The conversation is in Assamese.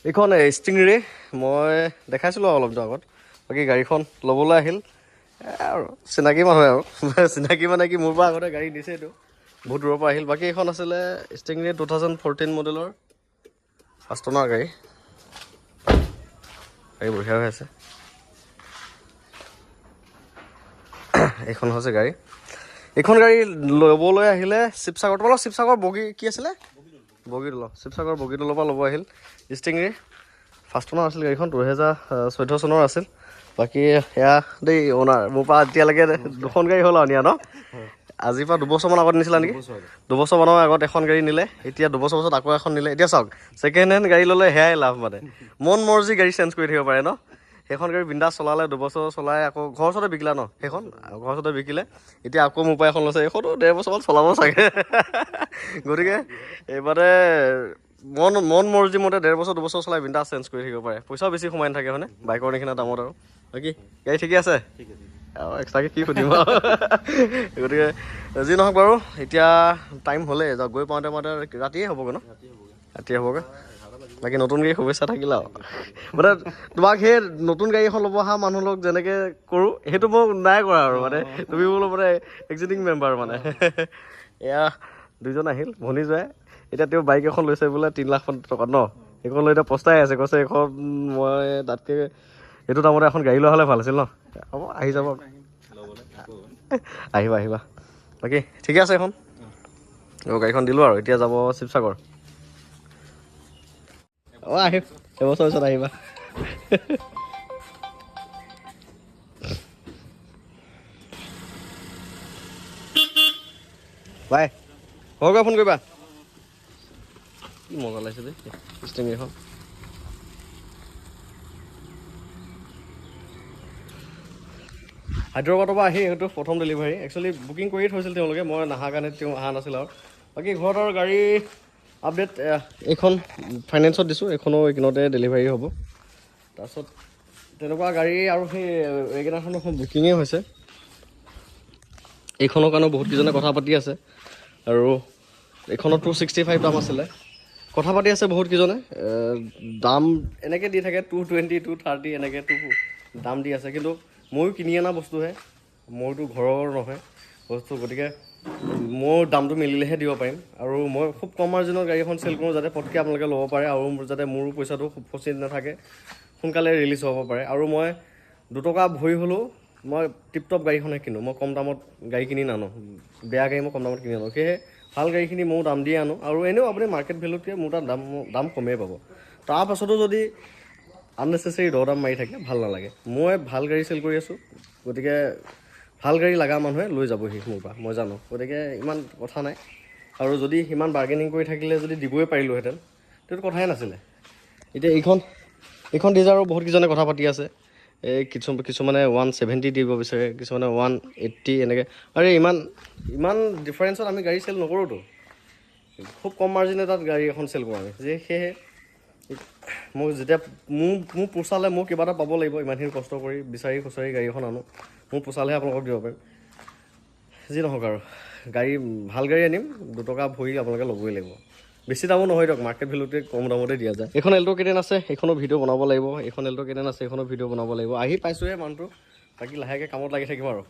এইখন ষ্টিংৰে মই দেখাইছিলোঁ অলপ দিনৰ আগত। বাকী গাড়ীখন ল'বলৈ আহিল আৰু চিনাকি মানুহে আৰু চিনাকি মানে কি মোৰ পৰা আগতে গাড়ী দিছে এইটো বহুত দূৰৰ পৰা আহিল। বাকী এইখন আছিলে ষ্টিংৰে 2014 মডেলৰ 5 টনৰ গাড়ী বঢ়িয়া হৈ আছে। এইখন হৈছে গাড়ী। এইখন গাড়ী ল'বলৈ আহিলে শিৱসাগৰ, তোমালোকৰ শিৱসাগৰ বগী কি আছিলে বগীদৌল, শিৱসাগৰ বগীদৌলৰ পৰা ল'ব আহিল ষ্টিংৰে 5 টনৰ আছিল গাড়ীখন, 2014 চনৰ আছিল। বাকী সেয়া দেই অ'নাৰ মোৰ পৰা এতিয়ালৈকে 2খন গাড়ী হ'ল আৰু নিয়া ন। আজিৰ পৰা 2 বছৰমান আগত নিছিলা নেকি? 2 বছৰমানৰ আগত এখন গাড়ী নিলে, এতিয়া 2 বছৰ পাছত আকৌ এখন নিলে। এতিয়া চাওক ছেকেণ্ড হেণ্ড গাড়ী ল'লে সেয়াই লাভ, মানে মন মৰ্জি গাড়ী চেঞ্জ কৰি থাকিব পাৰে ন। সেইখন গাড়ী বিন্দাছ চলালে 2 বছৰ চলাই আকৌ ঘৰৰ ওচৰতে বিকিলা ন, সেইখন ঘৰৰ ওচৰতে বিকিলে। এতিয়া আকৌ মোৰ পৰা এখন লৈছে, এইখনো 1.5 বছৰমান চলাব চাগে। গতিকে এইবাৰে মন মৰ্জি মতে 1.5 বছৰ 2 বছৰ চলাই বিন্দাছ চেঞ্জ কৰি থাকিব পাৰে, পইচাও বেছি সোমাই নাথাকে হয়নে, বাইকৰ নিচিনা দামত আৰু। বাকী গাড়ী ঠিকে আছে আৰু এক্সট্ৰাকৈ কি সুধিম আৰু। গতিকে যি নহওক বাৰু, এতিয়া টাইম হ'লেই গৈ পাওঁতে ৰাতিয়ে হ'বগৈ ন, ৰাতিয়ে হ'বগৈ। বাকী নতুন গাড়ী শুভেচ্ছা থাকিল আৰু মানে তোমাক সেই নতুন গাড়ী এখন ল'ব অহা মানুহ লগ যেনেকৈ কৰোঁ সেইটো মই নাই কৰা আৰু, মানে তুমি বোলো মানে এক্সিটিং মেম্বাৰ মানে। এয়া 2জন আহিল ভনী যোৱাই, এতিয়া তেওঁ বাইক এখন লৈছে বোলে 3 লাখ টকাত ন, সেইখন লৈ এতিয়া পস্তাই আছে, কৈছে এইখন মই তাতকৈ এইটো দামতে এখন গাড়ী লোৱা হ'লে ভাল আছিল ন। হ'ব আহি যাব, আহিবা। বাকী ঠিকে আছে এখন গাড়ীখন দিলোঁ আৰু এতিয়া যাব শিৱসাগৰ। আহিম এবছৰ পিছত আহিবা। বাই ঘৰকৈ ফোন কৰিবা। কি মজা লাগিছে দেই ষ্টিংখন। হায়দৰাবাদৰ পৰা আহি সেইটো প্ৰথম ডেলিভাৰী, একচুৱেলি বুকিং কৰিয়ে থৈছিল তেওঁলোকে, মই নাহাৰ কাৰণে তেওঁ অহা নাছিল আৰু। বাকী ঘৰত আৰু গাড়ী আপডেট, এইখন ফাইনেন্সত দিছোঁ, এইখনো এইকেইদিনতে ডেলিভাৰী হ'ব। তাৰপিছত তেনেকুৱা গাড়ী আৰু সেই এইকেইটাখনো বুকিঙেই হৈছে। এইখনৰ কাৰণেও বহুতকেইজনে কথা পাতি আছে আৰু এইখনত 265 দাম আছিলে, কথা পাতি আছে বহুতকেইজনে। দাম এনেকৈ দি থাকে 220 230 এনেকৈ দাম দি আছে, কিন্তু ময়ো কিনি অনা বস্তুহে, মোৰতো ঘৰৰ নহয় বস্তু, গতিকে মোৰ দামটো মিলিলেহে দিব পাৰিম। আৰু মই খুব কম মাৰ্জিনৰ গাড়ী এখন চেল কৰোঁ যাতে পটকৈ আপোনালোকে ল'ব পাৰে আৰু যাতে মোৰো পইচাটো ফচি নাথাকে, সোনকালে ৰিলিজ হ'ব পাৰে। আৰু মই 2 টকা ভৰি হ'লেও মই টিপটপ গাড়ীখনহে কিনো, মই কম দামত গাড়ী কিনি নানো, বেয়া গাড়ী মই কম দামত কিনি আনো। সেয়েহে ভাল গাড়ীখিনি ময়ো দাম দিয়ে আনো, আৰু এনেও আপুনি মাৰ্কেট ভেলুতকৈ মোৰ তাত দাম কমেই পাব। তাৰপাছতো যদি আননেচেচেৰী দৰ-দাম মাৰি থাকে ভাল নালাগে। মই ভাল গাড়ী চেল কৰি আছোঁ, গতিকে ভাল গাড়ী লগা মানুহে লৈ যাবহি মোৰ পৰা, মই জানো, গতিকে ইমান কথা নাই। আৰু যদি সিমান বাৰ্গেনিং কৰি থাকিলে যদি দিবই পাৰিলোঁহেঁতেন সেইটো কথাই নাছিলে। এতিয়া এইখন ডিজাৰো বহুতকেইজনে কথা পাতি আছে, এই কিছুমানে 170 দিব বিচাৰে, কিছুমানে 180 এনেকৈ। আৰু ইমান ডিফাৰেঞ্চত আমি গাড়ী চেল নকৰোঁতো, খুব কম মাৰ্জিনে তাত গাড়ী এখন চেল কৰোঁ আমি। সেয়েহে মোক যেতিয়া মোৰ পোচালে মোক কিবা এটা পাব লাগিব, ইমানখিনি কষ্ট কৰি বিচাৰি খুচৰি গাড়ী এখন আনো, মোৰ পোচালেহে আপোনালোকক দিব পাৰিম। যি নহওক আৰু ভাল গাড়ী আনিম, 2 টকা ভৰি আপোনালোকে ল'বই লাগিব। বেছি দামো নহয় দিয়ক, মাৰ্কেট ভেলুতে কম দামতে দিয়া যায়। এইখন এল্টো কেটেন আছে, এইখনো ভিডিঅ' বনাব লাগিব, এইখন এল্টো কেটেন আছে, এইখনো ভিডিঅ' বনাব লাগিব। আহি পাইছোঁহে মানুহটো, বাকী লাহেকৈ কামত লাগি থাকিম আৰু।